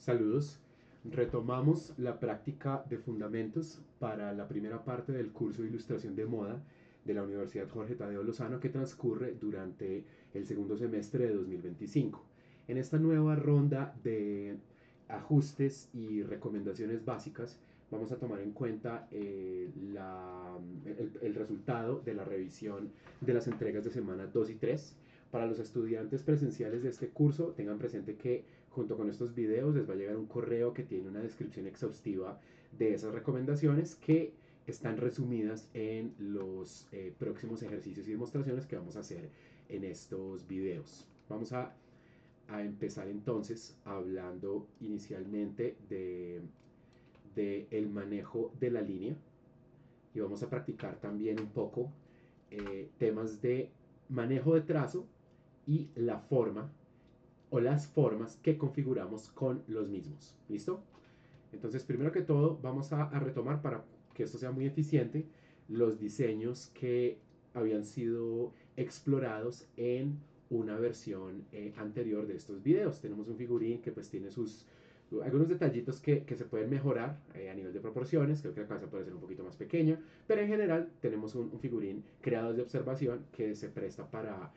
Saludos. Retomamos la práctica de fundamentos para la primera parte del curso de ilustración de moda de la Universidad Jorge Tadeo Lozano que transcurre durante el segundo semestre de 2025. En esta nueva ronda de ajustes y recomendaciones básicas vamos a tomar en cuenta el resultado de la revisión de las entregas de semana 2 y 3. Para los estudiantes presenciales de este curso, tengan presente que junto con estos videos les va a llegar un correo que tiene una descripción exhaustiva de esas recomendaciones que están resumidas en los próximos ejercicios y demostraciones que vamos a hacer en estos videos. Vamos a empezar entonces hablando inicialmente de el manejo de la línea y vamos a practicar también un poco temas de manejo de trazo y la forma o las formas que configuramos con los mismos. ¿Listo? Entonces, primero que todo, vamos a retomar para que esto sea muy eficiente los diseños que habían sido explorados en una versión anterior de estos videos. Tenemos un figurín que pues tiene algunos detallitos que se pueden mejorar a nivel de proporciones. Creo que la cabeza puede ser un poquito más pequeña, pero en general tenemos un figurín creado de observación que se presta para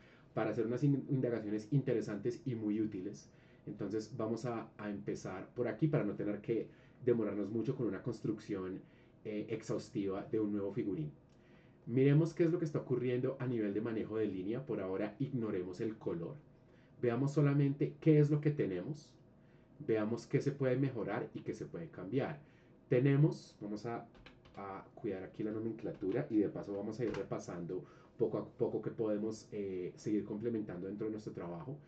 hacer unas indagaciones interesantes y muy útiles. Entonces vamos a empezar por aquí para no tener que demorarnos mucho con una construcción exhaustiva de un nuevo figurín. Miremos qué es lo que está ocurriendo a nivel de manejo de línea. Por ahora ignoremos el color. Veamos solamente qué es lo que tenemos. Veamos qué se puede mejorar y qué se puede cambiar. Vamos a cuidar aquí la nomenclatura y de paso vamos a ir repasando poco a poco que podemos seguir complementando dentro de nuestro trabajo.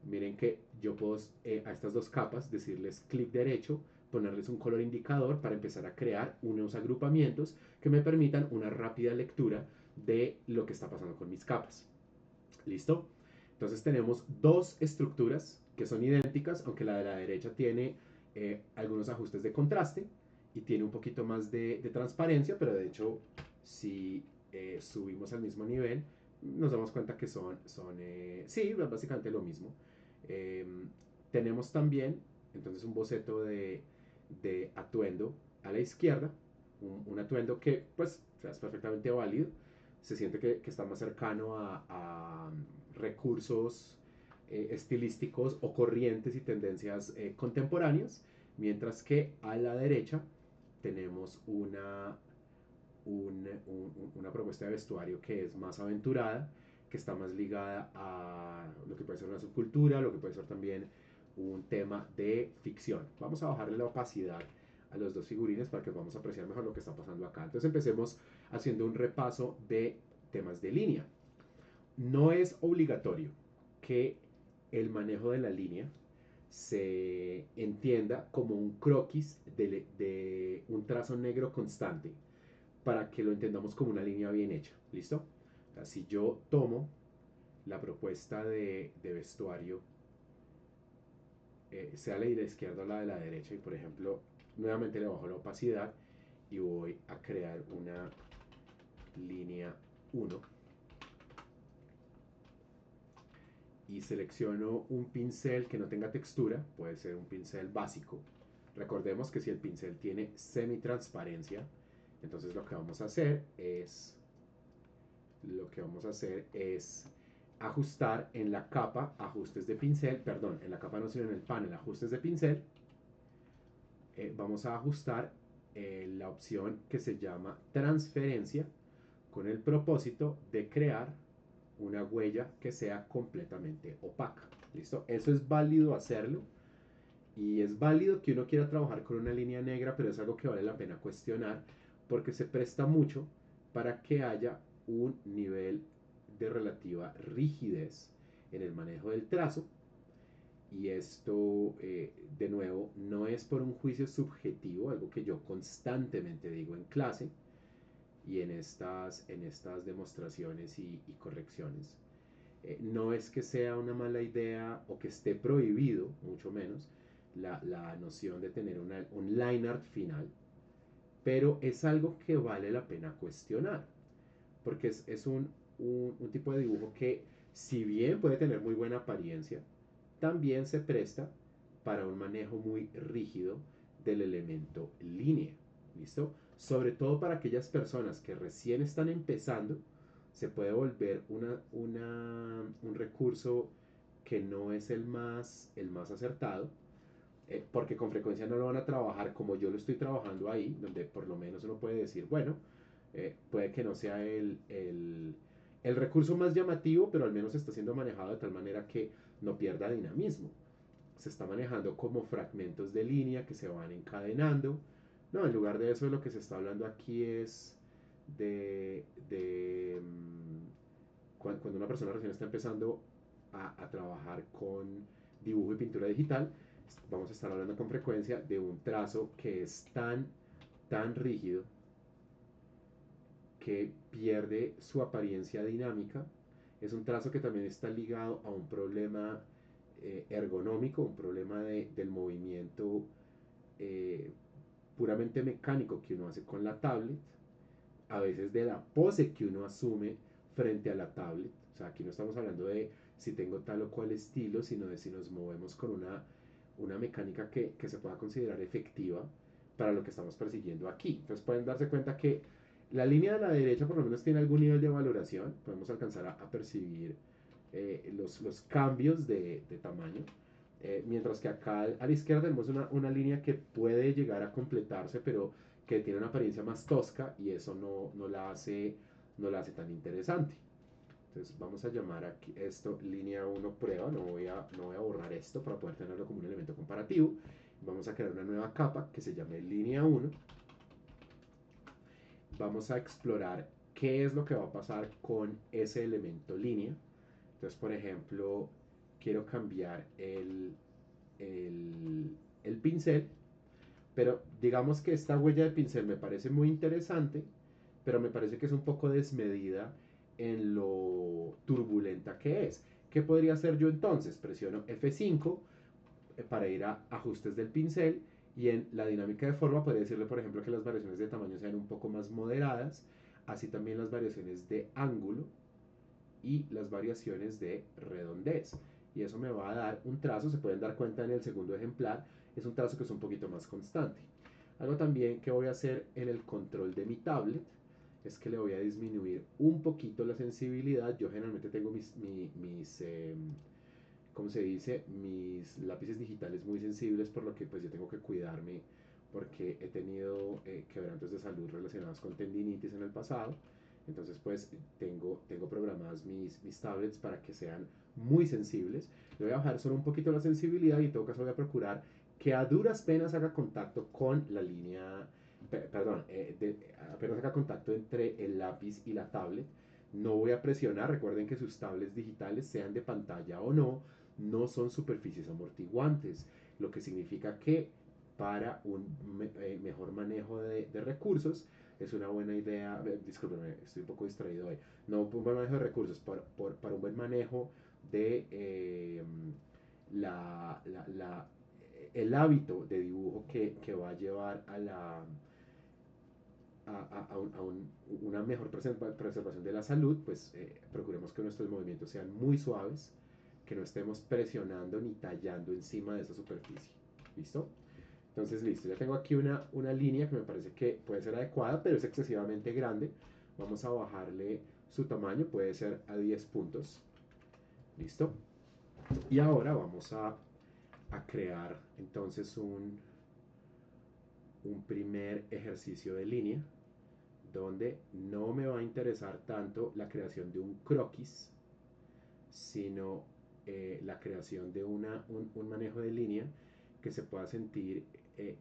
Miren que yo puedo a estas dos capas decirles clic derecho, ponerles un color indicador para empezar a crear unos agrupamientos que me permitan una rápida lectura de lo que está pasando con mis capas. ¿Listo? Entonces tenemos dos estructuras que son idénticas, aunque la de la derecha tiene algunos ajustes de contraste y tiene un poquito más de transparencia, pero de hecho si subimos al mismo nivel nos damos cuenta que sí, básicamente lo mismo. Eh, Tenemos también entonces un boceto de atuendo a la izquierda, un atuendo que pues es perfectamente válido, se siente que está más cercano a recursos estilísticos o corrientes y tendencias contemporáneas, mientras que a la derecha tenemos una propuesta de vestuario que es más aventurada, que está más ligada a lo que puede ser una subcultura, lo que puede ser también un tema de ficción. Vamos a bajarle la opacidad a los dos figurines para que podamos apreciar mejor lo que está pasando acá. Entonces empecemos haciendo un repaso de temas de línea. No es obligatorio que el manejo de la línea se entienda como un croquis de un trazo negro constante para que lo entendamos como una línea bien hecha. ¿Listo? O sea, si yo tomo la propuesta de vestuario, sea la de la izquierda o la de la derecha, y por ejemplo, nuevamente le bajo la opacidad y voy a crear una línea 1 y selecciono un pincel que no tenga textura, puede ser un pincel básico. Recordemos que si el pincel tiene semi-transparencia, entonces lo que vamos a hacer es ajustar en la capa ajustes de pincel, perdón, en la capa no sino en el panel ajustes de pincel, vamos a ajustar la opción que se llama transferencia con el propósito de crear una huella que sea completamente opaca. ¿Listo? Eso es válido hacerlo y es válido que uno quiera trabajar con una línea negra, pero es algo que vale la pena cuestionar porque se presta mucho para que haya un nivel de relativa rigidez en el manejo del trazo. Y esto, de nuevo, no es por un juicio subjetivo, algo que yo constantemente digo en clase y en estas demostraciones y correcciones. No es que sea una mala idea o que esté prohibido, mucho menos, la noción de tener un line art final, pero es algo que vale la pena cuestionar, porque es un tipo de dibujo que, si bien puede tener muy buena apariencia, también se presta para un manejo muy rígido del elemento línea. ¿Listo? Sobre todo para aquellas personas que recién están empezando, se puede volver un recurso que no es el más acertado, porque con frecuencia no lo van a trabajar como yo lo estoy trabajando ahí, donde por lo menos uno puede decir, bueno, puede que no sea el recurso más llamativo, pero al menos está siendo manejado de tal manera que no pierda dinamismo. Se está manejando como fragmentos de línea que se van encadenando. No, en lugar de eso, lo que se está hablando aquí es cuando una persona recién está empezando a trabajar con dibujo y pintura digital, vamos a estar hablando con frecuencia de un trazo que es tan rígido que pierde su apariencia dinámica. Es un trazo que también está ligado a un problema ergonómico, un problema del movimiento eh, puramente mecánico que uno hace con la tablet, a veces de la pose que uno asume frente a la tablet. O sea, aquí no estamos hablando de si tengo tal o cual estilo, sino de si nos movemos con una mecánica que se pueda considerar efectiva para lo que estamos persiguiendo aquí. Entonces pueden darse cuenta que la línea de la derecha por lo menos tiene algún nivel de valoración, podemos alcanzar a percibir los cambios de tamaño, mientras que acá a la izquierda tenemos una línea que puede llegar a completarse, pero que tiene una apariencia más tosca y eso no la hace tan interesante. Entonces vamos a llamar aquí esto línea 1 prueba, no voy a borrar esto para poder tenerlo como un elemento comparativo. Vamos a crear una nueva capa que se llame línea 1. Vamos a explorar qué es lo que va a pasar con ese elemento línea. Entonces, por ejemplo, quiero cambiar el pincel, pero digamos que esta huella de pincel me parece muy interesante, pero me parece que es un poco desmedida en lo turbulenta que es. ¿Qué podría hacer yo entonces? Presiono F5 para ir a ajustes del pincel y en la dinámica de forma podría decirle, por ejemplo, que las variaciones de tamaño sean un poco más moderadas, así también las variaciones de ángulo y las variaciones de redondez. Y eso me va a dar un trazo, se pueden dar cuenta en el segundo ejemplar, es un trazo que es un poquito más constante. Algo también que voy a hacer en el control de mi tablet es que le voy a disminuir un poquito la sensibilidad. Yo generalmente tengo ¿cómo se dice? Mis lápices digitales muy sensibles, por lo que pues yo tengo que cuidarme porque he tenido quebrantos de salud relacionados con tendinitis en el pasado. Entonces pues tengo programadas mis tablets para que sean muy sensibles. Le voy a bajar solo un poquito la sensibilidad y en todo caso voy a procurar que a duras penas haga contacto con la línea, perdón, apenas haga contacto entre el lápiz y la tablet. No voy a presionar, recuerden que sus tablets digitales, sean de pantalla o no son superficies amortiguantes, lo que significa que para un mejor manejo de recursos es una buena idea, discúlpeme, estoy un poco distraído hoy, no un buen manejo de recursos, para un buen manejo de la, la, la, el hábito de dibujo que va a llevar una mejor preservación de la salud, pues procuremos que nuestros movimientos sean muy suaves, que no estemos presionando ni tallando encima de esa superficie. ¿Listo? Entonces, listo, ya tengo aquí una línea que me parece que puede ser adecuada, pero es excesivamente grande. Vamos a bajarle su tamaño, puede ser a 10 puntos. ¿Listo? Y ahora vamos a crear entonces un primer ejercicio de línea donde no me va a interesar tanto la creación de un croquis, sino la creación de un manejo de línea que se pueda sentir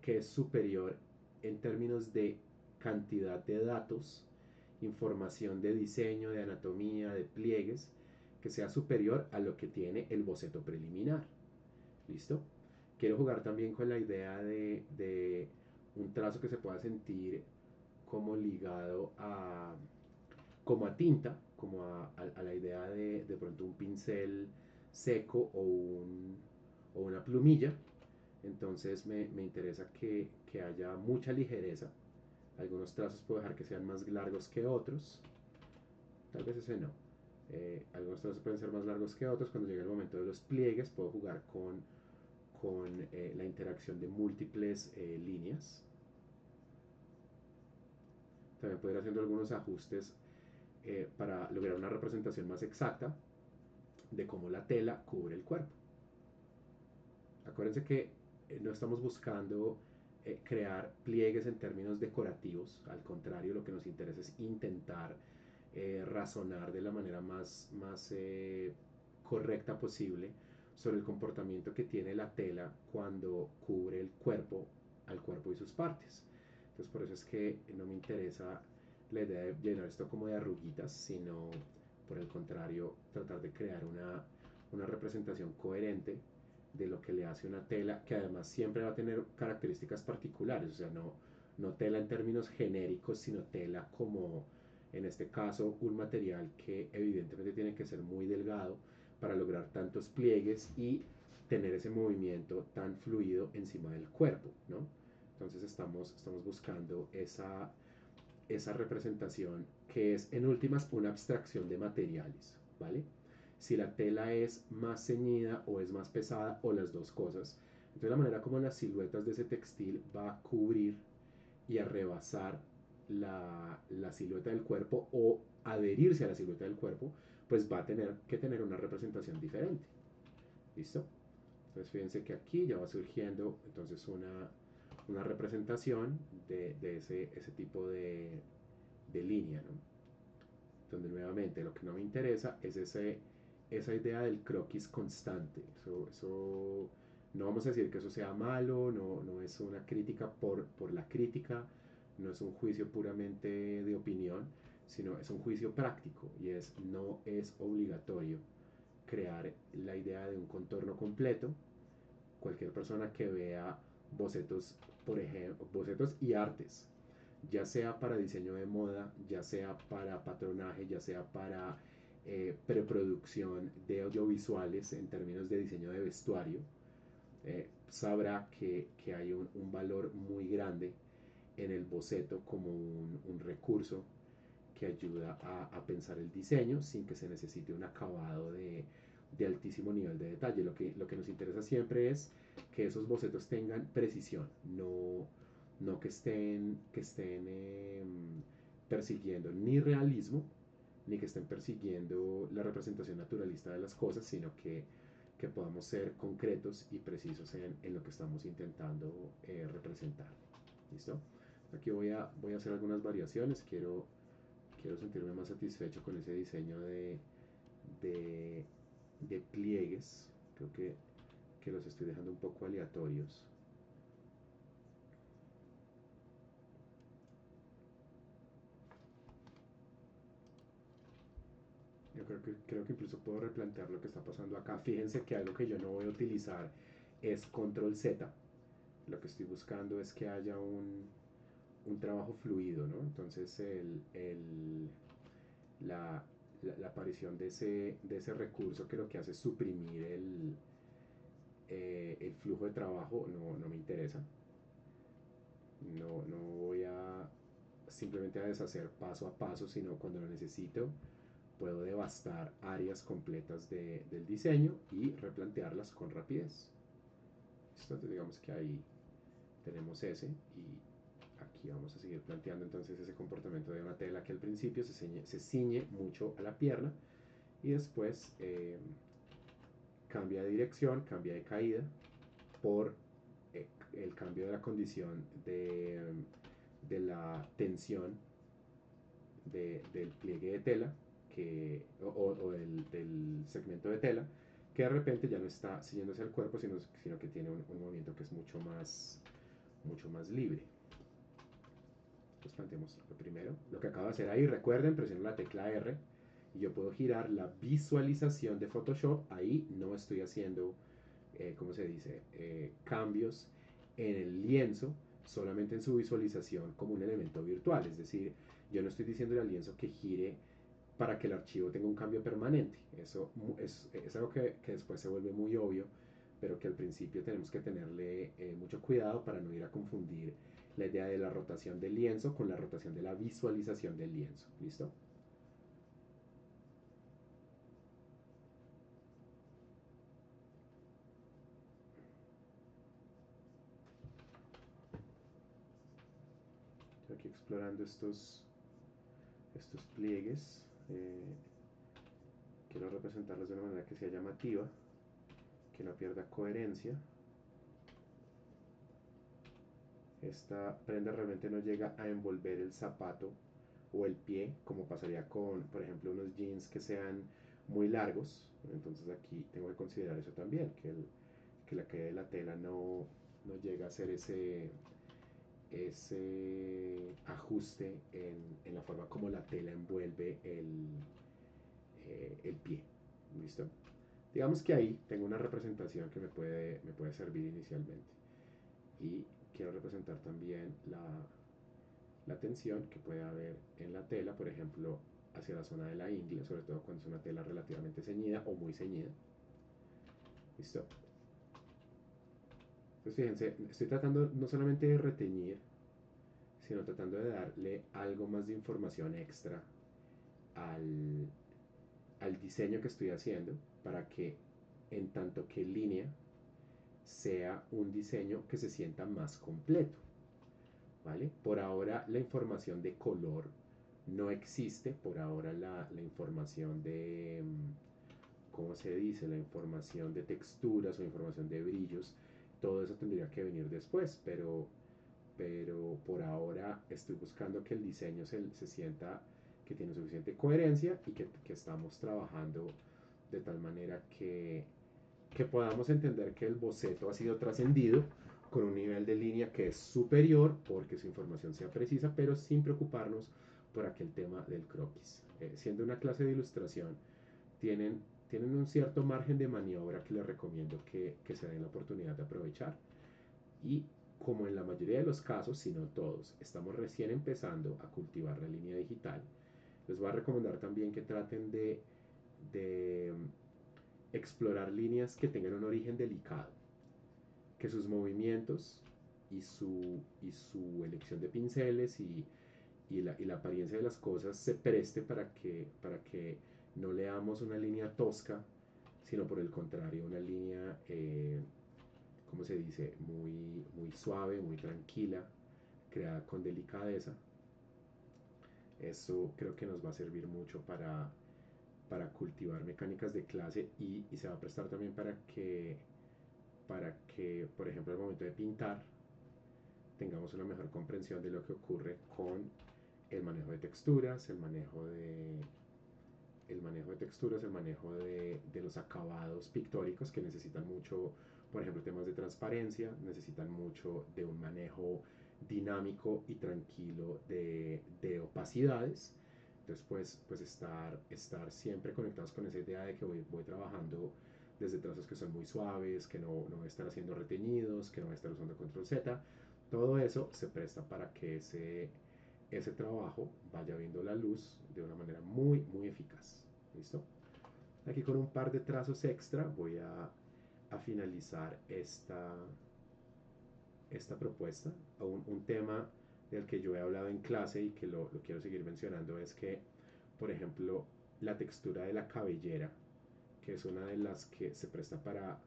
que es superior en términos de cantidad de datos, información de diseño, de anatomía, de pliegues, que sea superior a lo que tiene el boceto preliminar. ¿Listo? Quiero jugar también con la idea de un trazo que se pueda sentir como ligado como a tinta, como a la idea de pronto un pincel seco o una plumilla. Entonces me interesa que haya mucha ligereza. Algunos trazos puedo dejar que sean más largos que otros. Tal vez ese no. Algunos trazos pueden ser más largos que otros. Cuando llegue el momento de los pliegues puedo jugar con la interacción de múltiples líneas. También puedo ir haciendo algunos ajustes para lograr una representación más exacta de cómo la tela cubre el cuerpo. Acuérdense que no estamos buscando crear pliegues en términos decorativos, al contrario, lo que nos interesa es intentar razonar de la manera más correcta posible sobre el comportamiento que tiene la tela cuando cubre el cuerpo, al cuerpo y sus partes. Entonces por eso es que no me interesa la idea de llenar esto como de arruguitas, sino por el contrario tratar de crear una representación coherente de lo que le hace una tela, que además siempre va a tener características particulares, o sea, no tela en términos genéricos, sino tela como, en este caso, un material que evidentemente tiene que ser muy delgado para lograr tantos pliegues y tener ese movimiento tan fluido encima del cuerpo, ¿no? Entonces estamos buscando esa representación que es en últimas una abstracción de materiales, ¿vale? Si la tela es más ceñida o es más pesada o las dos cosas. Entonces la manera como las siluetas de ese textil va a cubrir y a rebasar la silueta del cuerpo o adherirse a la silueta del cuerpo, pues va a tener que tener una representación diferente. ¿Listo? Entonces fíjense que aquí ya va surgiendo entonces una representación de ese tipo de línea, ¿no? Donde nuevamente lo que no me interesa es esa idea del croquis constante. Eso no vamos a decir que eso sea malo, no es una crítica por la crítica, no es un juicio puramente de opinión, sino es un juicio práctico y no es obligatorio crear la idea de un contorno completo. Cualquier persona que vea bocetos, por ejemplo, bocetos y artes, ya sea para diseño de moda, ya sea para patronaje, ya sea para preproducción de audiovisuales en términos de diseño de vestuario, sabrá que hay un valor muy grande en el boceto como un recurso que ayuda a pensar el diseño sin que se necesite un acabado de altísimo nivel de detalle. Lo que nos interesa siempre es que esos bocetos tengan precisión, no que estén persiguiendo ni realismo, ni que estén persiguiendo la representación naturalista de las cosas, sino que podamos ser concretos y precisos en lo que estamos intentando representar. ¿Listo? Aquí voy a hacer algunas variaciones. Quiero sentirme más satisfecho con ese diseño de, de pliegues. Creo que los estoy dejando un poco aleatorios. Yo creo que incluso puedo replantear lo que está pasando acá. Fíjense que algo que yo no voy a utilizar es control Z. Lo que estoy buscando es que haya un trabajo fluido, ¿no? Entonces la, la aparición de ese recurso que lo que hace es suprimir el flujo de trabajo no me interesa. No voy a simplemente a deshacer paso a paso, sino cuando lo necesito puedo devastar áreas completas del diseño y replantearlas con rapidez. Entonces digamos que ahí tenemos ese y aquí vamos a seguir planteando entonces ese comportamiento de una tela que al principio se ciñe mucho a la pierna y después cambia de dirección, cambia de caída por el cambio de la condición de la tensión del pliegue de tela o del segmento de tela, que de repente ya no está siguiéndose al cuerpo, sino que tiene un movimiento que es mucho más libre. Entonces planteemos lo primero, lo que acabo de hacer ahí. Recuerden, presiono la tecla R y yo puedo girar la visualización de Photoshop. Ahí no estoy haciendo, ¿cómo se dice? Cambios en el lienzo, solamente en su visualización como un elemento virtual. Es decir, yo no estoy diciendo al lienzo que gire para que el archivo tenga un cambio permanente. Eso es algo que después se vuelve muy obvio, pero que al principio tenemos que tenerle mucho cuidado para no ir a confundir la idea de la rotación del lienzo con la rotación de la visualización del lienzo. ¿Listo? aquí explorando estos pliegues. Quiero representarlos de una manera que sea llamativa, que no pierda coherencia. Esta prenda realmente no llega a envolver el zapato o el pie, como pasaría con, por ejemplo, unos jeans que sean muy largos. Entonces aquí tengo que considerar eso también, que la caída de la tela no llega a ser ese ajuste en la forma como la tela envuelve el pie. ¿Listo? Digamos que ahí tengo una representación que me puede servir inicialmente. Y quiero representar también la tensión que puede haber en la tela, por ejemplo, hacia la zona de la ingle, sobre todo cuando es una tela relativamente ceñida o muy ceñida. ¿Listo? Entonces fíjense, estoy tratando no solamente de reteñir, sino tratando de darle algo más de información extra al, al diseño que estoy haciendo para que en tanto que línea sea un diseño que se sienta más completo. ¿Vale? Por ahora la información de color no existe, por ahora la información de, ¿cómo se dice? La información de texturas o información de brillos, todo eso tendría que venir después, pero por ahora estoy buscando que el diseño se sienta que tiene suficiente coherencia y que estamos trabajando de tal manera que podamos entender que el boceto ha sido trascendido con un nivel de línea que es superior porque su información sea precisa, pero sin preocuparnos por aquel tema del croquis. Siendo una clase de ilustración, tienen un cierto margen de maniobra que les recomiendo que se den la oportunidad de aprovechar. Y como en la mayoría de los casos, si no todos, estamos recién empezando a cultivar la línea digital, les voy a recomendar también que traten de explorar líneas que tengan un origen delicado, que sus movimientos y su elección de pinceles y la apariencia de las cosas se preste para que no leamos una línea tosca, sino por el contrario, una línea, ¿cómo se dice? Muy suave, muy tranquila, creada con delicadeza. Eso creo que nos va a servir mucho para cultivar mecánicas de clase y se va a prestar también para que, por ejemplo, al momento de pintar, tengamos una mejor comprensión de lo que ocurre con el manejo de texturas, el manejo de los acabados pictóricos que necesitan mucho, por ejemplo, temas de transparencia, necesitan mucho de un manejo dinámico y tranquilo de opacidades. Entonces, pues estar siempre conectados con esa idea de que voy trabajando desde trazos que son muy suaves, que no voy a estar haciendo reteñidos, que no voy a estar usando control Z. Todo eso se presta para que ese trabajo vaya viendo la luz de una manera muy eficaz. ¿Listo? Aquí con un par de trazos extra voy a finalizar esta propuesta. Un tema del que yo he hablado en clase y que lo quiero seguir mencionando es que, por ejemplo, la textura de la cabellera, que es una de las que se presta para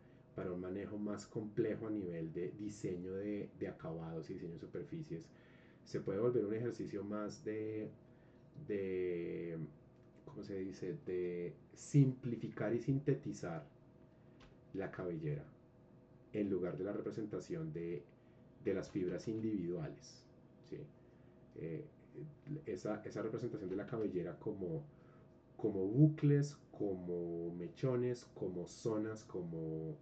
un manejo más complejo a nivel de diseño de acabados y diseño de superficies, se puede volver un ejercicio más de ¿cómo se dice? De simplificar y sintetizar la cabellera en lugar de la representación de las fibras individuales. ¿Sí? Eh, esa representación de la cabellera como bucles, como mechones, como zonas, como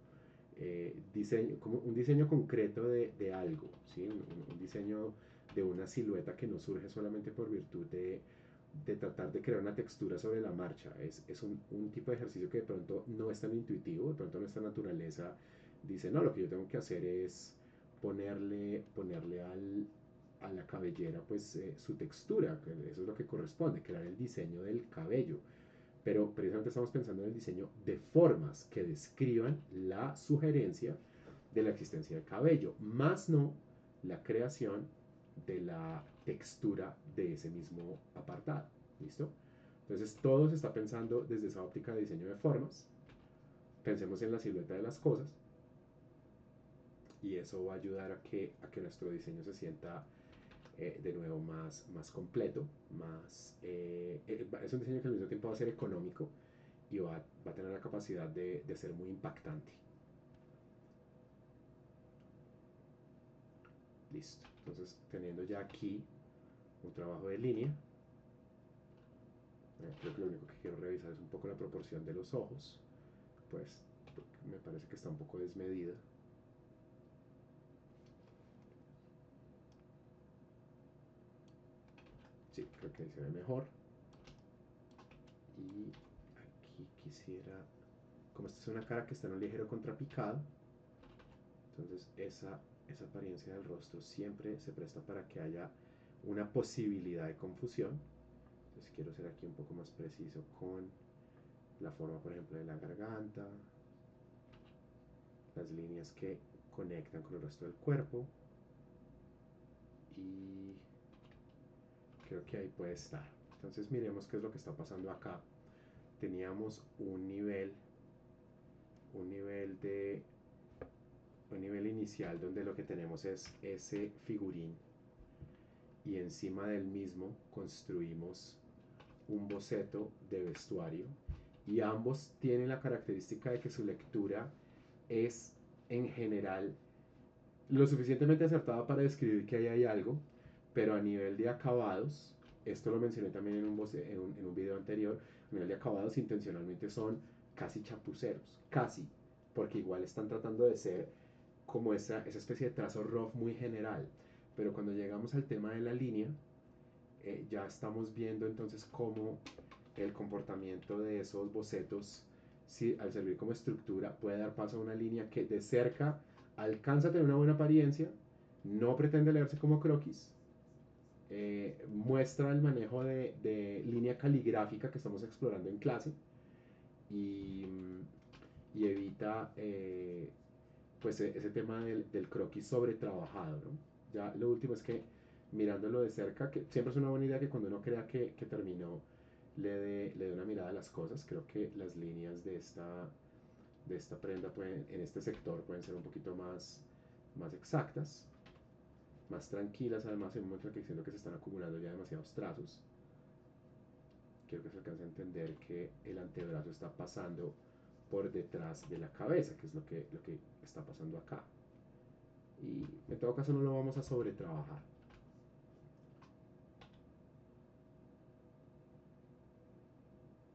un diseño concreto de algo, ¿sí? Un diseño de una silueta que no surge solamente por virtud de tratar de crear una textura sobre la marcha. Es un tipo de ejercicio que de pronto no es tan intuitivo, de pronto nuestra naturaleza dice, no, lo que yo tengo que hacer es ponerle a la cabellera pues su textura, eso es lo que corresponde, crear el diseño del cabello. Pero precisamente estamos pensando en el diseño de formas que describan la sugerencia de la existencia del cabello, más no la creación de la textura de ese mismo apartado. ¿Listo? Entonces todo se está pensando desde esa óptica de diseño de formas. Pensemos en la silueta de las cosas y eso va a ayudar a que nuestro diseño se sienta de nuevo más completo, es un diseño que al mismo tiempo va a ser económico y va a tener la capacidad de ser muy impactante. Listo, entonces teniendo ya aquí un trabajo de línea, creo que lo único que quiero revisar es un poco la proporción de los ojos, pues me parece que está un poco desmedida. Sí, creo que ahí se ve mejor. Y aquí quisiera, como esta es una cara que está en un ligero contrapicado, entonces esa apariencia del rostro siempre se presta para que haya una posibilidad de confusión. Entonces quiero ser aquí un poco más preciso con la forma, por ejemplo, de la garganta, las líneas que conectan con el resto del cuerpo, y creo que ahí puede estar. Entonces miremos qué es lo que está pasando acá. Teníamos un nivel de un nivel inicial donde lo que tenemos es ese figurín y encima del mismo construimos un boceto de vestuario, y ambos tienen la característica de que su lectura es en general lo suficientemente acertada para describir que ahí hay algo, pero a nivel de acabados, esto lo mencioné también en un video anterior, a nivel de acabados intencionalmente son casi chapuceros, casi, porque igual están tratando de ser como esa especie de trazo rough muy general, pero cuando llegamos al tema de la línea, ya estamos viendo entonces cómo el comportamiento de esos bocetos, si, al servir como estructura, puede dar paso a una línea que de cerca alcanza a tener una buena apariencia, no pretende leerse como croquis, muestra el manejo de línea caligráfica que estamos explorando en clase, y, y evita pues ese tema del croquis sobre trabajado, ¿no? Ya lo último es que mirándolo de cerca, que siempre es una buena idea que cuando uno crea que terminó, le dé una mirada a las cosas. Creo que las líneas de esta prenda pueden, en este sector pueden ser un poquito más exactas, más tranquilas. Además, en un momento en que siento que se están acumulando ya demasiados trazos, quiero que se alcance a entender que el antebrazo está pasando por detrás de la cabeza, que es lo que está pasando acá. Y en todo caso no lo vamos a sobretrabajar.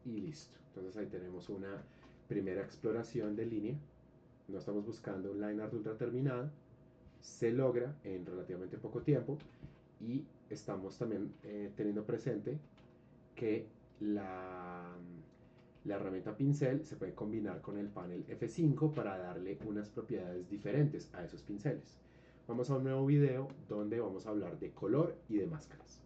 Y listo. Entonces ahí tenemos una primera exploración de línea. No estamos buscando un line art ultra terminado. Se logra en relativamente poco tiempo, y estamos también teniendo presente que la herramienta pincel se puede combinar con el panel F5 para darle unas propiedades diferentes a esos pinceles. Vamos a un nuevo video donde vamos a hablar de color y de máscaras.